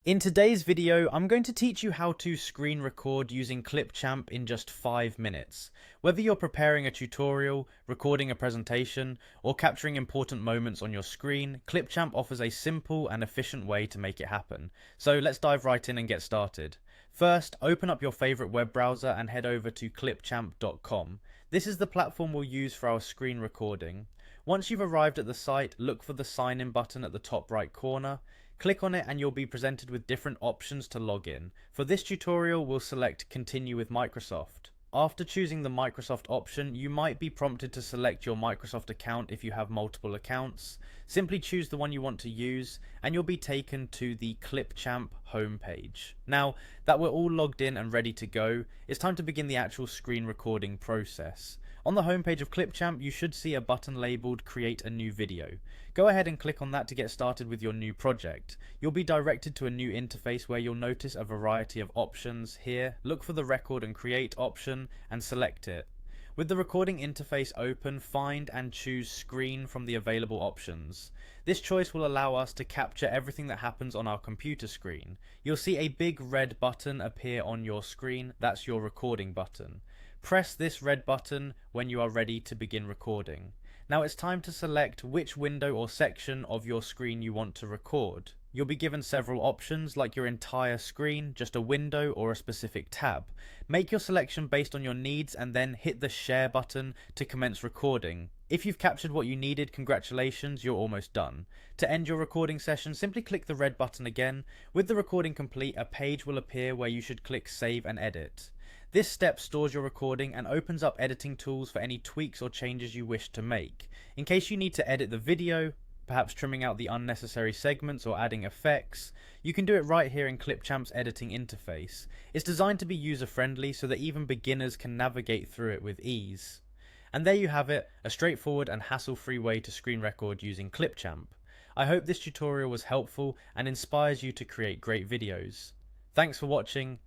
In today's video, I'm going to teach you how to screen record using Clipchamp in just 5 minutes. Whether you're preparing a tutorial, recording a presentation, or capturing important moments on your screen, Clipchamp offers a simple and efficient way to make it happen. So let's dive right in and get started. First, open up your favorite web browser and head over to clipchamp.com. This is the platform we'll use for our screen recording. Once you've arrived at the site, look for the sign in button at the top right corner. Click on it and you'll be presented with different options to log in. For this tutorial, we'll select Continue with Microsoft. After choosing the Microsoft option, you might be prompted to select your Microsoft account if you have multiple accounts. Simply choose the one you want to use and you'll be taken to the Clipchamp homepage. Now that we're all logged in and ready to go, it's time to begin the actual screen recording process. On the homepage of Clipchamp, you should see a button labelled Create a New Video. Go ahead and click on that to get started with your new project. You'll be directed to a new interface where you'll notice a variety of options. Here, look for the Record and Create option and select it. With the recording interface open, find and choose Screen from the available options. This choice will allow us to capture everything that happens on our computer screen. You'll see a big red button appear on your screen. That's your recording button. Press this red button when you are ready to begin recording. Now it's time to select which window or section of your screen you want to record. You'll be given several options like your entire screen, just a window, or a specific tab. Make your selection based on your needs and then hit the share button to commence recording. If you've captured what you needed, congratulations, you're almost done. To end your recording session, simply click the red button again. With the recording complete, a page will appear where you should click Save and Edit. This step stores your recording and opens up editing tools for any tweaks or changes you wish to make. In case you need to edit the video, perhaps trimming out the unnecessary segments or adding effects, you can do it right here in Clipchamp's editing interface. It's designed to be user-friendly so that even beginners can navigate through it with ease. And there you have it, a straightforward and hassle-free way to screen record using Clipchamp. I hope this tutorial was helpful and inspires you to create great videos. Thanks for watching,